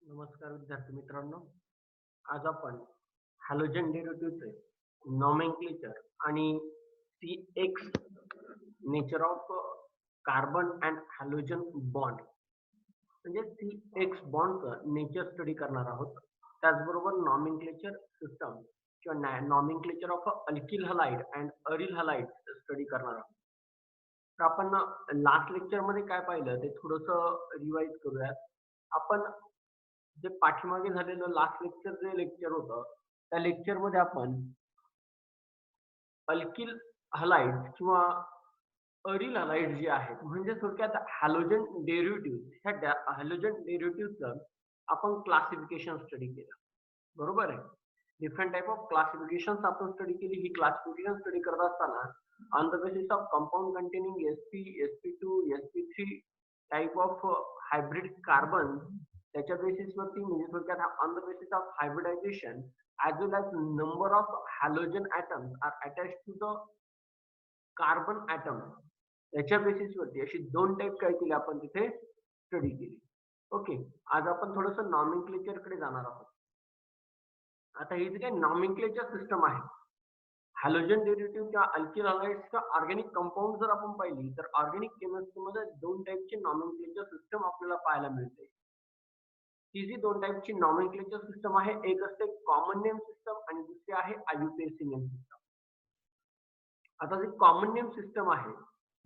नमस्कार विद्यार्थी मित्रांनो. आज आपण हॅलोजन डेरिव्हेटिव्हचे नॉमेनक्लेचर आणि CX nature of carbon and halogen bond म्हणजे CX बॉन्डचं नेचर स्टडी करणार आहोत. त्याचबरोबर नॉमेनक्लेचर सिस्टम किंवा nomenclature of alkyl halide and aryl halide study करणार आहोत. तर आपण लास्ट लेक्चरमध्ये काय पाहिलं ते थोडंसं रिवाइज करूयात. आपण जे पाठीमागे झालेलं लास्ट लेक्चर जे लेक्चर होतं त्या लेक्चरमध्ये आपण अल्किल हलाइड्स किंवा अरिल हलाइड्स जे आहेत म्हणजे थोडक्यात हॅलोजन डेरिव्हेटिव्ह ह्या हॅलोजन डेरिव्हेटिव्हचं आपण क्लासिफिकेशन स्टडी केलं. बरोबर आहे. डिफरंट टाइप ऑफ क्लासिफिकेशन्स आपण स्टडी केली. ही क्लासिफिकेशन स्टडी करत असताना on the basis of compound containing sp sp2 sp3 type of hybrid carbon त्याच्या बेसिसवरती म्हणजे थोडक्यात on the basis of hybridisation as well as number of halogen atoms are attached to the carbon atom त्याच्या बेसिसवरती अशी दोन type काय केली आपण तिथे स्टडी केली. ओके. आज आपण थोडंसं नॉमेनक्लेचर कडे जाणार आहोत. आता ही जी काही नॉमेनक्लेचर सिस्टम आहे हॅलोजन डेरिव्हेटिव्ह किंवा अल्किल हलाइड्स किंवा ऑर्गॅनिक कंपाऊंड जर आपण पाहिली तर ऑर्गॅनिक केमिस्ट्रीमध्ये दोन टाइपची नॉमेनक्लेचर सिस्टम आपल्याला पाहायला मिळते. ही जी दोन टाइपची नॉमेनक्लेचर सिस्टम आहे एक असते कॉमन नेम सिस्टम आणि दुसरी आहे IUPAC नेम सिस्टम. आता जी कॉमन नेम सिस्टम आहे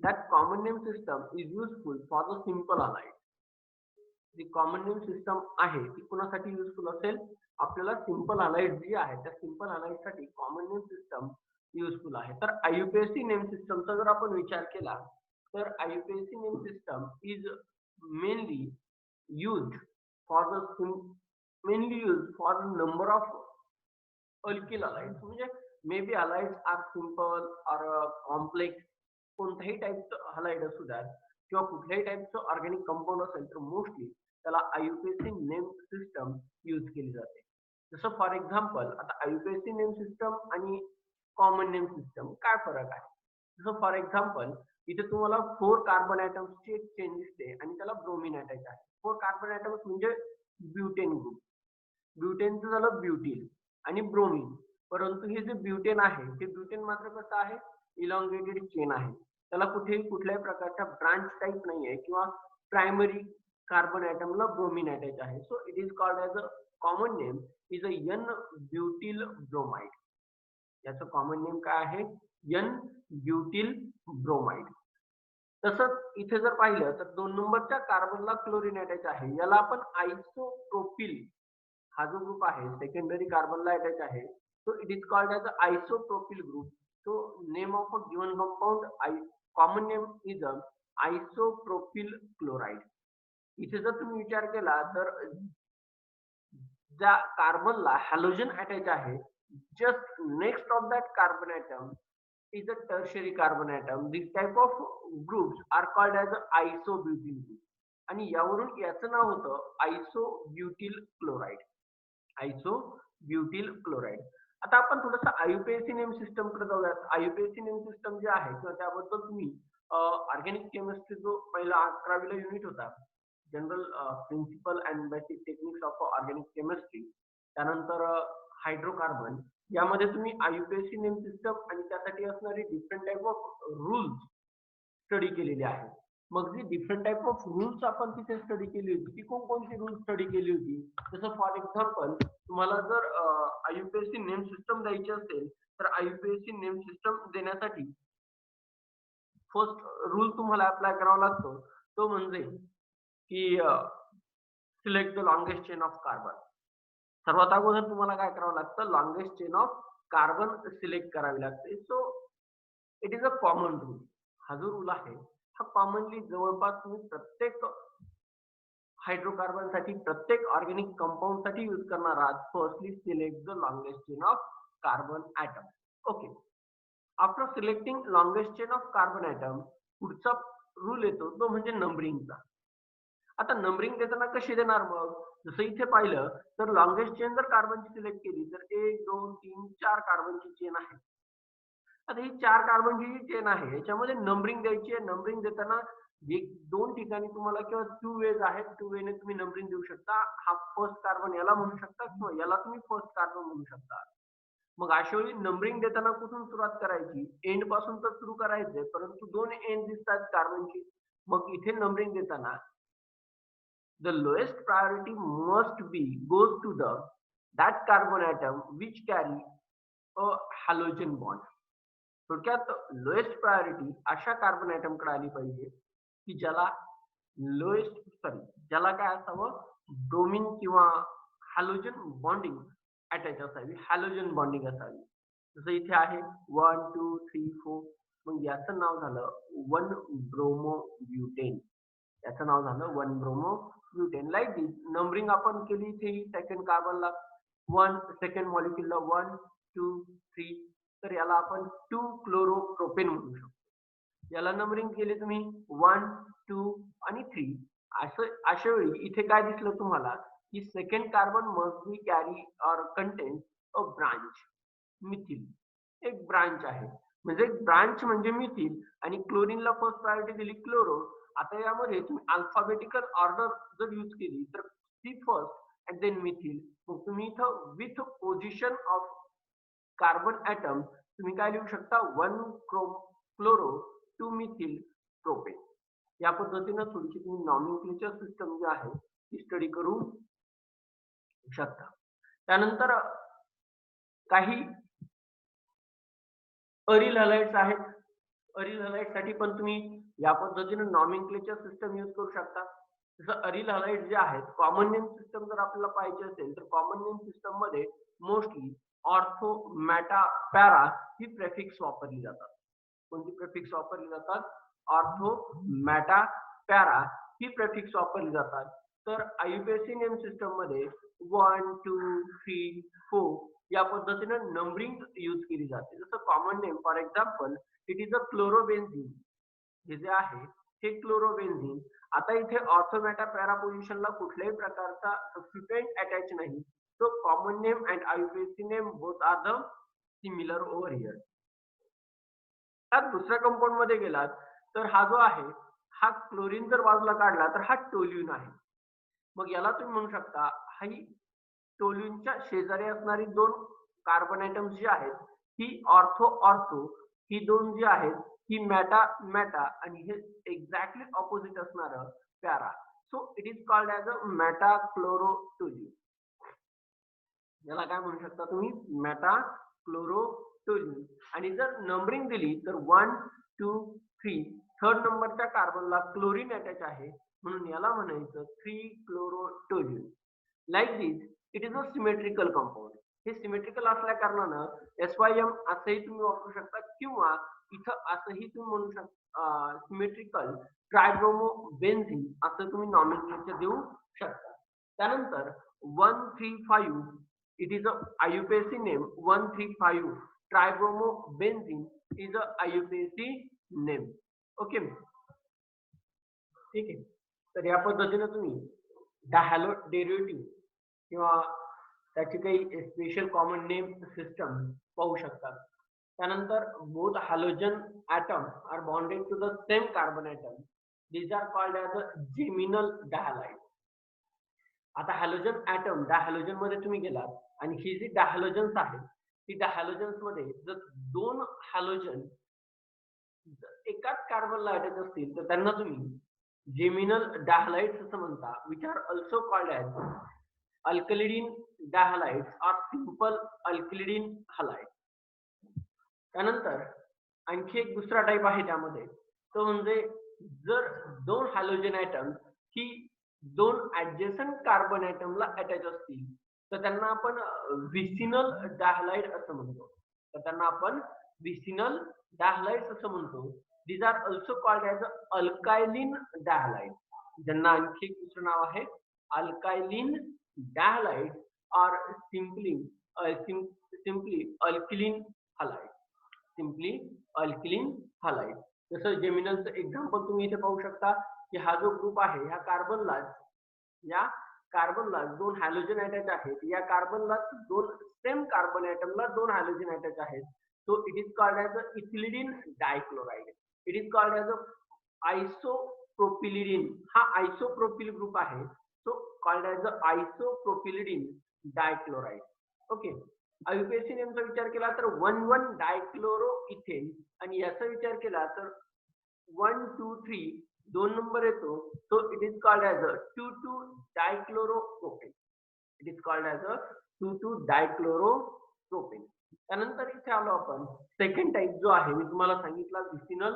that common name system is useful for the simple halide. जी कॉमन नेम सिस्टम आहे ती कुणासाठी युजफुल असेल आपल्याला सिंपल हलाइड जी आहे त्या सिंपल हलाइड साठी कॉमन नेम सिस्टम युजफुल आहे. तर IUPAC नेम सिस्टमचा जर आपण विचार केला तर IUPAC name system is mainly used for the mainly used for the number of alkyl halides म्हणजे may be halides are simple or complex कोणत्याही टाईपचं हलाइड असू द्या किंवा कुठल्याही टाईपचं ऑर्गॅनिक कंपाऊंड असेल तर मोस्टली त्याला IUPAC नेम सिस्टम यूज केली जाते. जसं फॉर एक्झाम्पल आता IUPAC नेम सिस्टम आणि कॉमन नेम सिस्टम काय फरक आहे. जसं फॉर एक्झाम्पल इथे तुम्हाला 4 कार्बन ॲटम्सची एक चेन दिसते आणि त्याला ब्रोमिन अटॅच आहे. 4 कार्बन ॲटम्स म्हणजे ब्युटेन ग्रुप. ब्युटेनचं झालं ब्युटील आणि ब्रोमिन. परंतु हे जे ब्युटेन आहे ते ब्युटेन मात्र कसं आहे इलॉंगेटेड चेन आहे. त्याला कुठेही कुठल्याही प्रकारचा ब्रांच टाइप नाही आहे किंवा प्रायमरी कार्बन ॲटमला ब्रोमिन अटॅच आहे. So it is called as a common name is a N butyl bromide. याचं कॉमन नेम काय आहे N ब्युटील ब्रोमाइड. तसंच इथे जर पाहिलं तर 2 नंबरच्या कार्बनला क्लोरीन अटॅच आहे. याला आपण आयसोप्रोपिल हा जो ग्रुप आहे सेकंडरी कार्बनला अटॅच आहे. So it is called as a isopropyl group. So name of a given compound common name is isopropyl chloride. इथे जर तुम्ही विचार केला तर ज्या कार्बनला हॅलोजन अटॅच आहे just next of that carbon atom is a tertiary carbon atom. This type of groups are called as isobutyl group. आणि यावरून याचं नाव होतं isobutyl chloride. isobutyl chloride. आता आपण थोडंसं IUPAC नेम सिस्टम कडे जाऊयात. IUPAC नेम सिस्टम जे आहे किंवा त्याबद्दल तुम्ही ऑर्गॅनिक केमिस्ट्री जो पहिला 11वीला युनिट होता general principle and basic techniques of organic chemistry त्यानंतर हायड्रोकार्बन यामध्ये तुम्ही IUPAC नेम सिस्टम आणि त्यासाठी असणारी different type of rules study केलेले आहेत. मग जी डिफरंट टाइप ऑफ रूल्स आपण तिथे स्टडी केली होती ती कोणकोणती रूल्स स्टडी केली होती. जसं फॉर एक्झाम्पल तुम्हाला जर IUPAC नेम सिस्टम द्यायची असेल तर IUPAC नेम सिस्टम देण्यासाठी फर्स्ट रूल तुम्हाला अप्लाय करावा लागतो तो म्हणजे की select the longest chain of carbon. सर्वात अगोदर तुम्हाला काय करावं लागतं longest chain of carbon select करावी लागते. So it is a common rule. हा जो रूल आहे हा कॉमनली जवळपास तुम्ही प्रत्येक हायड्रोकार्बन साठी प्रत्येक ऑर्गॅनिक कंपाऊंड साठी यूज करणार आहात. Firstly select the longest chain of carbon atom. Okay. After selecting longest chain of carbon atom पुढचा रूल येतो तो म्हणजे नंबरिंगचा. आता नंबरिंग देताना कशी देणार मग जसं इथे पाहिलं तर लॉंगेस्ट चेन जर कार्बनची सिलेक्ट केली तर 1 2 3 4 कार्बनची चेन आहे. आता ही 4 कार्बनची जी चेन आहे याच्यामध्ये नंबरिंग द्यायची आहे. नंबरिंग देताना एक 2 ठिकाणी तुम्हाला किंवा 2 वेज आहेत. 2 वेने तुम्ही नंबरिंग देऊ शकता. हा फर्स्ट कार्बन याला म्हणू शकता किंवा याला तुम्ही फर्स्ट कार्बन म्हणू शकता. मग अशा वेळी नंबरिंग देताना कुठून सुरुवात करायची? एंड पासून तर सुरू करायचंय, परंतु 2 एंड दिसतात कार्बनची. मग इथे नंबरिंग देताना the lowest priority must be goes to the that carbon atom which carry a halogen bond. थोडक्यात लोएस्ट प्रायोरिटी अशा कार्बन ऍटम कडे आली पाहिजे की ज्याला लोएस्ट सॉरी ज्याला काय असावं ब्रोमिन किंवा हॅलोजन बॉन्डिंग अटॅच असावी, हॅलोजन बॉन्डिंग असावी. जसं इथे आहे 1 2 3 4. मग याचं नाव झालं 1 ब्रोमो ब्युटेन. याचं नाव झालं 1 ब्रोमो ब्युटेन. लाईक दिस नंबरिंग आपण केली इथे सेकंड कार्बनला 1, सेकंड मॉलिक्युलला 1 2 3. तर याला आपण 2 क्लोरोप्रोपेन म्हणू शकतो. याला नंबरिंग केले तुम्ही 1 2 आणि 3. अशा वेळी इथे काय दिसलं तुम्हाला की second carbon must be carry or contain a branch methyl. एक ब्रांच आहे म्हणजे ब्रांच म्हणजे मिथिल आणि क्लोरीनला फर्स्ट प्रायोरिटी दिली क्लोरो. आता यामध्ये तुम्ही अल्फाबेटिकल ऑर्डर जर यूज केली तर C first and then methyl. मग तुम्ही इथं with position of carbon atom तुम्ही काय लिहू शकता 1 क्लोरो 2 मिथिल प्रोपेन. या पद्धतीनं थोडीशी तुम्ही नॉमेनक्लेचर सिस्टम जी आहे ती स्टडी करू शकता. त्यानंतर काही अरिल हलाइड्स आहेत. अरिल हलाइड साठी पण तुम्ही या पद्धतीने नॉमेनक्लेचर सिस्टम यूज करू शकता. जसं अरिल हलाइड जे आहेत कॉमन नेम सिस्टम जर आपल्याला पाहिजे असेल तर कॉमन नेम सिस्टम मध्ये मोस्टली ऑर्थो मॅटा पॅरा ही प्रेफिक्स वापरली जातात. कोणती प्रेफिक्स वापरली जातात? ऑर्थो मॅटा पॅरा ही प्रेफिक्स वापरली जातात. तर आयुपीएसी नेम सिस्टम मध्ये 1 2 3 4 या पद्धतीने नंबरिंग यूज केली जाते. जसं common name for example it is a chlorobenzene. हे जे आहे हे क्लोरोबेन्झीन. आता इथे ऑर्थोमॅटा पॅरा पोझिशनला कुठल्याही प्रकारचा सबस्टिट्यूएंट अटॅच नाही. So common name and IUPAC name both are the similar over here. आता दुसऱ्या कंपाऊंड मध्ये गेलात तर हा जो आहे हा क्लोरीन जर बाजूला काढला तर हा टोल्यून आहे. मग याला तुम्ही म्हणू शकता ही टोल्यूनच्या शेजारी असणारी 2 कार्बन ऍटम्स जी आहेत ही ऑर्थो ऑर्थो, ही 2 जी आहेत ही मॅटा मॅटा आणि हे एक्झॅक्टली ऑपोजिट असणारं para. So it is called as a meta chloro toluene. याला काय म्हणू शकता तुम्ही मेटा क्लोरो टोल्यून. आणि जर नंबरिंग दिली तर 1 2 3 थर्ड नंबरच्या कार्बनला क्लोरीन अटॅच आहे म्हणून याला म्हणायचं 3 chloro toluene. Like this it is a symmetrical compound. हे सिमेट्रिकल असल्या कारणानं SYM असंही तुम्ही वापरू शकता किंवा इथं असंही तुम्ही म्हणू शकता सिमेट्रिकल ट्रायब्रोमो बेन्झीन असं तुम्ही नॉमेनक्लेचर देऊ शकता. त्यानंतर 135 it is a IUPAC name. 135 tribromobenzene is a IUPAC name. Okay, ठीक आहे. तर या पद्धतीने तुम्ही डायहॅलो डेरिव्हेटिव्ह किंवा त्याची काही स्पेशल कॉमन नेम सिस्टम पाहू शकता. त्यानंतर both halogen atom are bonded to the same carbon atom. these are called as a geminal dihalides. आता हॅलोजन ॲटम डायहॅलोजन मध्ये तुम्ही गेलात आणि ही जी डायहॅलोजन्स आहेत ती डायहॅलोजन्स मध्ये जर 2 हॅलोजन एकाच कार्बनला अटॅच असतील तर त्यांना तुम्ही जेमिनल डायहॅलाइड्स असं म्हणता. Which are also called as alkylidene dihalides or simple alkylidene halide. त्यानंतर आणखी एक दुसरा टाईप आहे त्यामध्ये तो म्हणजे जर 2 हॅलोजन ॲटम ही 2 ऍडजसंट कार्बन ॲटमला अटॅच असतील तर त्यांना आपण विसिनल डायहॅलाइड असं म्हणतो. तर त्यांना आपण विसिनल डायहॅलाइड्स असं म्हणतो. these are also called as अल्कायलिन डायहॅलाइड. ज्यांना आणखी एक दुसरं नाव आहे अल्कायलिन डायहॅलाइड और simply alkylene halide. Simply alkylene halide. जसं जेमिनलचं एक्झाम्पल तुम्ही इथे पाहू शकता की हा जो ग्रुप आहे ह्या कार्बनला 2 हॅलोजन अटॅच आहेत. या कार्बनला 2 सेम कार्बन ॲटमला 2 हॅलोजन अटॅच आहेत. so it is called as a ethylidene dichloride. It is called as a isopropylidene. हा isopropyl ग्रुप आहे, so called as a isopropylidene dichloride. Okay, IUPAC नेमचा विचार केला तर 1,1 डायक्लोरोइथेन आणि याचा विचार केला तर 1, 2, 3 दोन नंबर येतो, so it is called as a 2,2 डायक्लोरोप्रोपेन. It is called as a 2,2 डायक्लोरोप्रोपेन. त्यानंतर इथे आलो आपण सेकंड टाइप जो आहे, मी तुम्हाला सांगितला विसिनल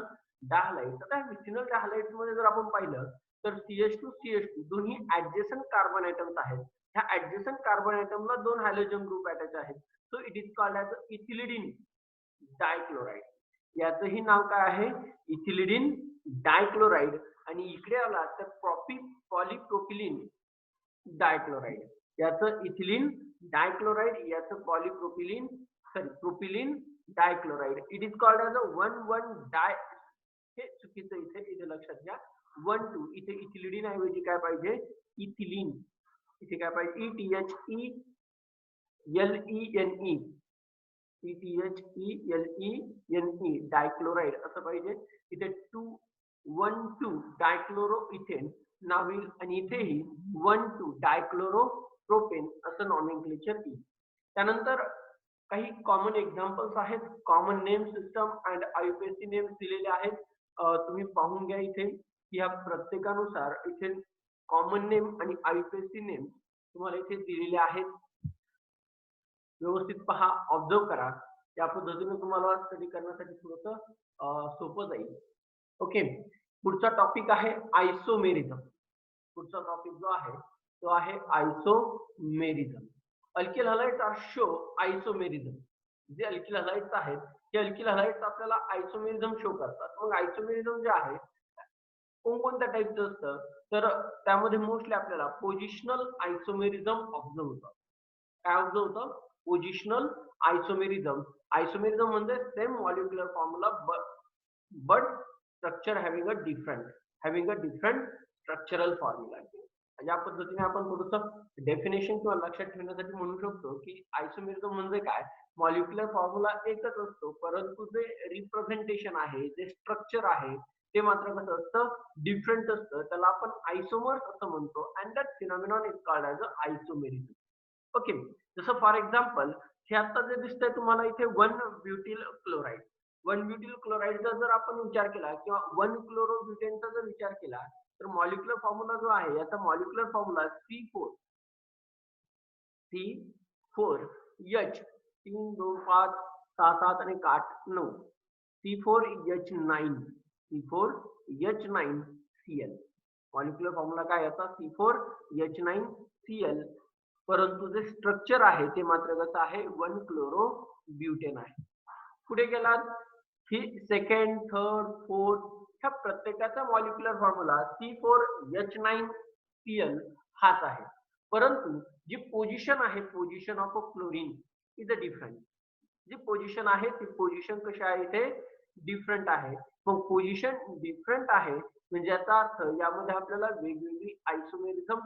डायहालाइड. आता विसिनल डायहालाइड मध्ये जर आपण पाहिलं तर CH2 CH2 दोन्ही ऍडजस्टंट कार्बन आयटम्स आहेत. ह्या ऍडजस्टंट कार्बन आयटमला दोन हायड्रोजन ग्रुप अटॅच आहेत, so it is called as ethylidene dichloride. याचंही नाव काय आहे, इथिलिडीन डायक्लोराइड. आणि इकडे आला तर पॉलीप्रोपिलीन डायक्लोराइड. याचं इथिलीन डायक्लोराइड, याचं propylene dichloride. It is called as a 1,1 di. हे चुकीचं इथे लक्षात घ्या. 1,2 इथे इथिलिडीन ऐवजी काय पाहिजे, इथिलीन. इथे काय पाहिजे, ETHELENE डायक्लोराइड असं पाहिजे. इथे 2,1,2 डायक्लोरोइथेन नाव येईल आणि इथेही 1,2 डायक्लोरोप्रोपेन असं नॉमेनक्लेचर येईल. त्यानंतर काही कॉमन एक्झाम्पल्स आहेत, common name system and IUPAC names दिलेले आहेत. तुम्ही पाहून घ्या इथे की ह्या प्रत्येकानुसार इथे कॉमन नेम आणि IUPAC नेम तुम्हाला इथे दिलेले आहेत. व्यवस्थित पहा, ऑब्झर्व करा. या पद्धतीने तुम्हाला स्टडी करण्यासाठी थोडंसं सोपं जाईल. ओके, पुढचा टॉपिक आहे आयसोमेरिझम. पुढचा टॉपिक जो आहे तो आहे isomerism. Alkyl halides are show isomerism. जे अल्किल हलाइड्स आहेत ते अल्किल हलाइड्स आपल्याला आयसोमेरिझम शो करतात. मग आयसोमेरिझम जे आहे कोणत्या टाईपचं असतं तर त्यामध्ये मोस्टली आपल्याला पोझिशनल आयसोमेरिझम ऑब्झर्व होतं. काय ऑब्झर्व होतं, पोझिशनल आयसोमेरिझम. आयसोमेरिझम म्हणजे same molecular formula but structure having a different structural formula. या पद्धतीने आपण थोडंसं डेफिनेशन किंवा लक्षात ठेवण्यासाठी म्हणू शकतो की आयसोमेरिझम म्हणजे काय, मॉलिक्युलर फॉर्म्युला एकच असतो परंतु जे रिप्रेझेंटेशन आहे, जे स्ट्रक्चर आहे ते मात्र कसं असतं, डिफरंट असतं. त्याला आपण आयसोमर्स असं म्हणतो and that phenomenon is called as a isomerism. Okay, जसं फॉर एक्झाम्पल हे आता जे दिसतंय तुम्हाला इथे 1 ब्युटिल क्लोराइड. 1 ब्युटिल क्लोराइडचा जर आपण विचार केला किंवा 1 क्लोरोब्युटेनचा जर विचार केला तर मॉलिक्युलर फॉर्म्युला जो आहे याचा मॉलिक्युलर फॉर्म्युला C4H 3, 2, 5, 6, 7 आणि 8, 9 C4H9Cl. मॉलिक्युलर फॉर्म्युला काय याचा C4H9Cl, परंतु जे स्ट्रक्चर आहे ते मात्र कसं आहे 1 क्लोरोब्युटेन आहे. पुढे गेलात ही सेकंड, थर्ड, फोर्थ ह्या प्रत्येकाचा मॉलिक्युलर फॉर्म्युला C4H9Cl हाच आहे, परंतु जी पोझिशन आहे, position of a chlorine is a different. जी पोझिशन आहे ती पोझिशन कशी आहे इथे डिफरंट आहे. मग पोझिशन डिफरंट आहे म्हणजे याचा अर्थ यामध्ये आपल्याला वेगवेगळी आयसोमेरिझम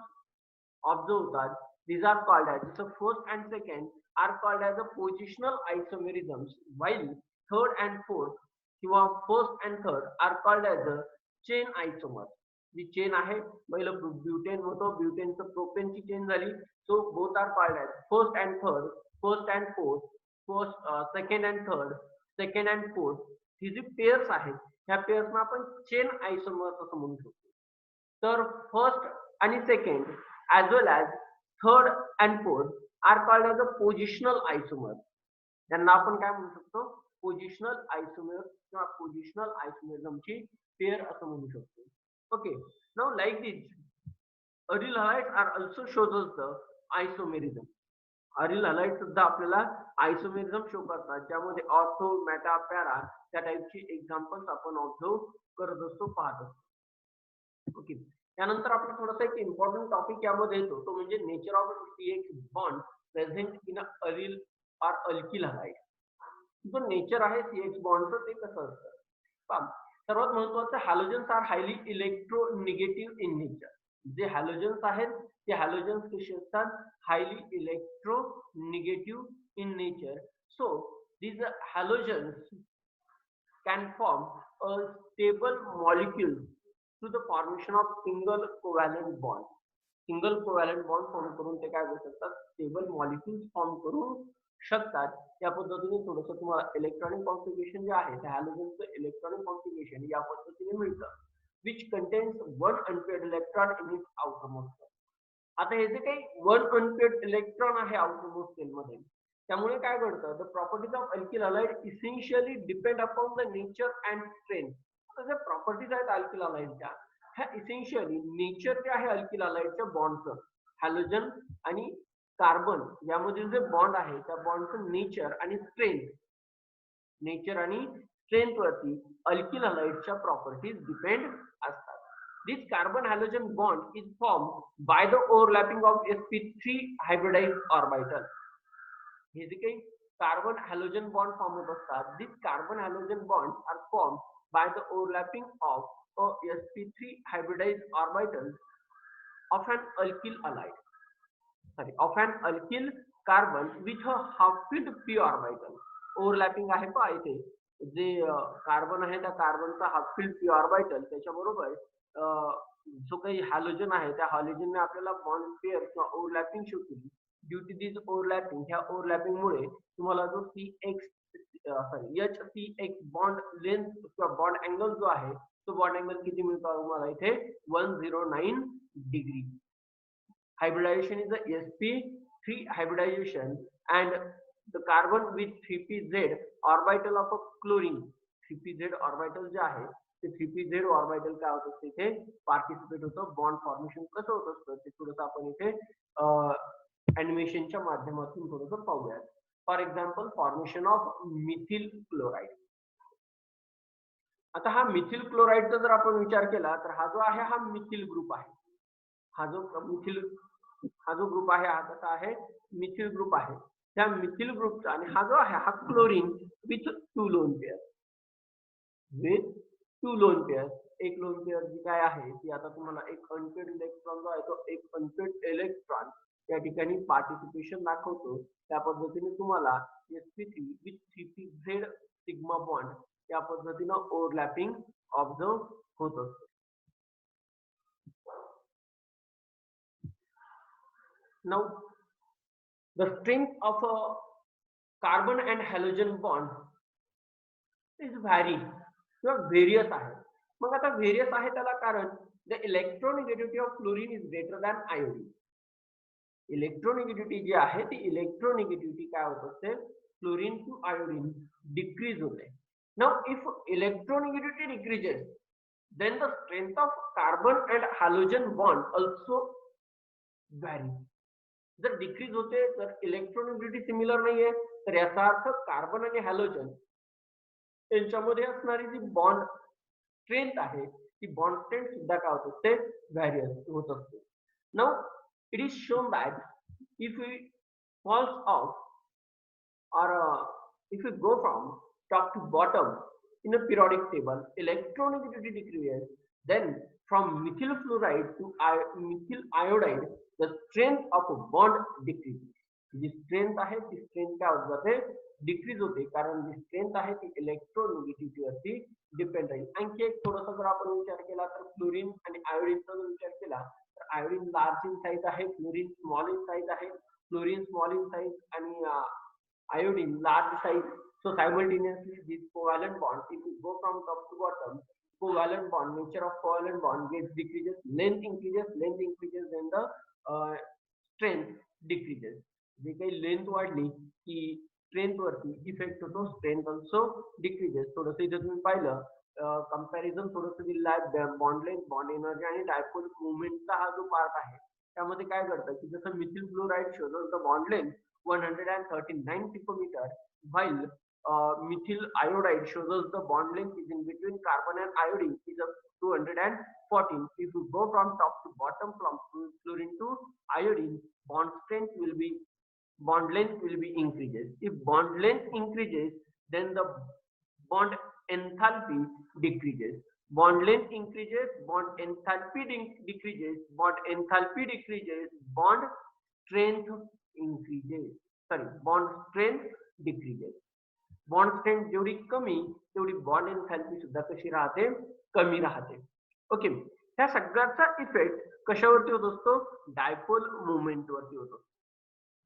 ऑब्झर्व होतात. These are called as, so first and second are called as a positional isomerisms, while third and fourth किंवा first and third are called as a chain isomers. जी चेन आहे, पहिलं ब्युटेन होतं, ब्युटेनचं प्रोपेनची chain झाली, so both are called as first and third, first and fourth, second and third, second and fourth. ही जी पेअर्स आहेत ह्या पेअर्सना आपण चेन आयसोमर्स असं म्हणू शकतो. तर फर्स्ट आणि second as well as third and fourth are called as a positional isomers. त्यांना आपण काय म्हणू शकतो, पोझिशनल आयसोमर्स किंवा पोझिशनल आयसोमेरिझमची पेअर असं म्हणू शकतो. Okay, now like this aryl halides are also shows us the isomerism. Aryl halide सुद्धा आपल्याला आयसोमेरिझम शो करतात, ज्यामध्ये ऑर्थो, मेटा, पॅरा त्या टाईपची एक्झाम्पल्स आपण ऑब्झर्व करत असतो, पाहत असतो. ओके, त्यानंतर आपण थोडासा एक इम्पॉर्टंट टॉपिक यामध्ये येतो, तो म्हणजे nature of CH bond present in aryl or alkyl halide. जो नेचर आहे CH बॉन्डचं ते कसं असतं पहा. सर्वात महत्त्वाचं, halogens are highly electronegative in nature. जे हॅलोजन्स आहेत ते हॅलोजन्स कसे असतात, highly electronegative in nature. So These halogens can form a stable molecule through the formation of single covalent bond. Single covalent bond form करून ते काय करू शकतात, स्टेबल मॉलिक्युल्स फॉर्म करू शकतात. या पद्धतीने थोडंसं तुम्हाला इलेक्ट्रॉनिक कॉन्फिगरेशन जे आहे त्या हॅलोजनचं इलेक्ट्रॉनिक कॉन्फिगरेशन या पद्धतीने मिळतं, which contains one unpaired electron in its outermost. आता हे जे काही वन अनपेड इलेक्ट्रॉन आहे आउटरमोस्ट सेलमध्ये, त्यामुळे काय घडतं, the properties of alkyl halide essentially depend upon the nature and strength. आता ज्या प्रॉपर्टीज आहेत अल्किल हलाइडच्या, ह्या इसेन्शियली नेचर जे आहे अल्किल हलाइडच्या बॉन्डचं, हॅलोजन आणि कार्बन यामधील जे बॉन्ड आहे त्या बॉन्डचं नेचर आणि स्ट्रेंथ वरती अल्किल हलाइडच्या प्रॉपर्टीज डिपेंड असतात. This carbon halogen bond is formed by the overlapping of sp3 hybridized orbital. हे जे काही कार्बन हॅलोजन बॉन्ड फॉर्म होत असतात, these carbon halogen bonds are formed by the overlapping of a sp3 hybridized orbital of an alkyl halide, of an alkyl carbon with a half-filled p orbital. Overlapping आहे पहा इथे, जे carbon आहे त्या कार्बनचा half-field p orbital त्याच्याबरोबर जो काही halogen आहे त्या हॅलोजनने आपल्याला बॉन्ड पेअर किंवा ओव्हरलॅपिंग शो केली. ड्यू टू दिस ओव्हरलॅपिंग, ह्या ओव्हरलॅपिंग मुळे तुम्हाला जो HCX बॉन्ड लेंथ किंवा बॉन्ड अँगल जो आहे तो बॉन्ड अँगल किती मिळतो तुम्हाला इथे 109 degree. Hybridization is the sp3 hybridization and the carbon with 3pz orbital of a chlorine. 3pz orbital जे आहे ते 3pz ऑर्बिटल काय होत असते, इथे पार्टिसिपेट होतं. बॉन्ड फॉर्मेशन कसं होत असतं ते थोडंसं आपण इथे ॲनिमेशनच्या माध्यमातून थोडंसं पाहूयात. For example formation of methyl chloride. आता हा मिथिल क्लोराइडचा जर आपण विचार केला तर हा जो आहे हा मिथिल ग्रुप आहे. हा जो ग्रुप आहे हा कसा आहे, मिथिल ग्रुप आहे. त्या मिथिल ग्रुपचा आणि हा जो आहे हा chlorine with to lone pair, एक लोन पेअर जी काय आहे ती आता तुम्हाला एक अनपेड इलेक्ट्रॉन जो आहे तो एक अनपेड इलेक्ट्रॉन या ठिकाणी पार्टिसिपेशन दाखवतो. त्या पद्धतीने तुम्हाला sp3 with 3pz sigma bond या पद्धतीनं ओव्हरलॅपिंग ऑब्झर्व होत असते. Now, the strength of a carbon and halogen bond is vary किंवा व्हेरियस आहे. मग आता व्हेरियस आहे त्याला कारण the electronegativity of fluorine is greater than iodine. Electronegativity जी आहे ती इलेक्ट्रोनेगेटिव्हिटी काय होत असते, फ्लोरीन टू आयोडीन डिक्रीज होते. Now if electronegativity decreases then the strength of carbon and halogen bond also vary. जर डिक्रीज होते तर इलेक्ट्रोनेगेटिव्हिटी सिमिलर नाहीये तर याचा अर्थ कार्बन आणि हॅलोजन यांच्यामध्ये असणारी जी बॉन्ड स्ट्रेंथ आहे ती बॉन्ड स्ट्रेंथ सुद्धा काय होत असते, व्हॅरियस होत असते. Now it is shown that if we falls of or if you go from top to bottom in a periodic table, electronegativity decreases. Then from methyl fluoride to methyl iodide, the strength of a bond decreases. जी strength आहे ती strength काय होत जाते, decrease होते, कारण जी strength आहे ती इलेक्ट्रोनेगेटिव्हिटी वरती डिपेंड राहील. आणखी एक थोडासा जर आपण विचार केला तर फ्लोरीन आणि आयोडीनचा जर विचार केला तर आयोडीन लार्ज इन साईज आहे, फ्लोरीन स्मॉल इन साईज आहे. फ्लोरीन स्मॉल इन साईज आणि iodine large size, so simultaneously these covalent bonds, if you go from top to bottom, covalent bond, nature of covalent bond gets decreases, length increases, then the strength decreases. जे काही length वाढली की strength वरती effect होतो, strength also decreases. थोडंसं इथे तुम्ही पाहिलं कंपॅरिझन थोडंसं दिलेलं आहे बॉन्ड लेंथ, बॉन्ड एनर्जी आणि डायपोल मुवमेंटचा हा जो पार्ट आहे त्यामध्ये काय घडतं की जसं मिथिल फ्लोराइड शोधलं तर bond length 139 picometer, while methyl iodide shows us the bond length is in between carbon and iodine is of 214. If you go from top to bottom from fluorine to iodine, bond length will be increases. If bond length increases, then the bond enthalpy decreases. Bond length increases, bond enthalpy decreases, bond strength increases. Bond strength decreases. Bond strength जेवढी कमी तेवढी bond एन्थॅल्पी सुद्धा कशी राहते, कमी राहते. Okay. ह्या सगळ्याचा इफेक्ट कशावरती होत असतो, डायपोल मुवमेंट वरती होतो.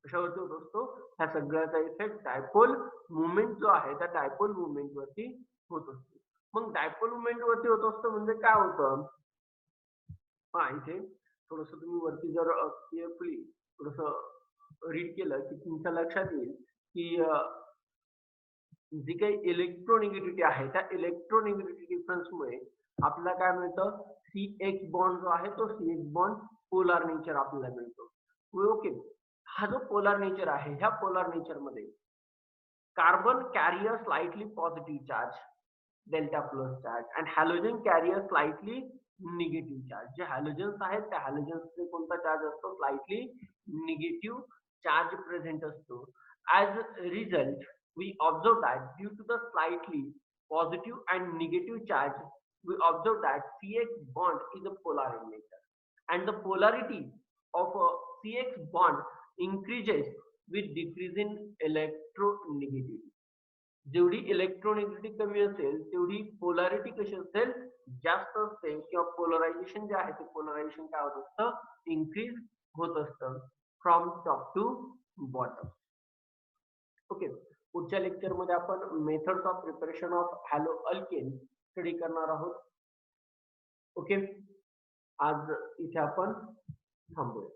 कशावरती होत असतो, ह्या सगळ्याचा इफेक्ट डायपोल मुवमेंट जो आहे त्या डायपोल मुवमेंट वरती होत असतो. मग डायपोल मुवमेंट वरती होत असतो म्हणजे काय होतं, पहा इथे थोडस तुम्ही वरती जर केअरफुली थोडस रीड केलं की तुमच्या लक्षात येईल की जी काही इलेक्ट्रोनिगेटिव्हिटी आहे त्या इलेक्ट्रोनिगेटिव्हिटी डिफरन्समुळे आपल्याला काय मिळतं, सी एक्स बॉन्ड जो आहे तो C X bond polar nature आपल्याला मिळतो. ओके. हा जो पोलार नेचर आहे ह्या पोलार नेचर मध्ये carbon carry a slightly positive charge, delta plus charge, and halogen carry a slightly negative charge. जे हॅलोजन्स आहेत त्या हॅलोजन्सचे कोणता चार्ज असतो, स्लाइटली निगेटिव्ह चार्ज प्रेझेंट असतो. As a result, we observe that due to the slightly positive and negative charge, we observe that CX bond is a polar in nature, and the polarity of a CX bond increases with decrease in electronegativity. जेवढी electronegativity कमी असेल तेवढी polarity कशी असेल, जास्त असते, किंवा polarisation जे आहे ते पोलरायझेशन काय होत असतं, इन्क्रीज होत असतं from top to bottom. Okay. पुढच्या लेक्चर मध्ये आपण methods of preparation of haloalkane study करणार आहोत. ओके. आज इथे आपण थांबूया.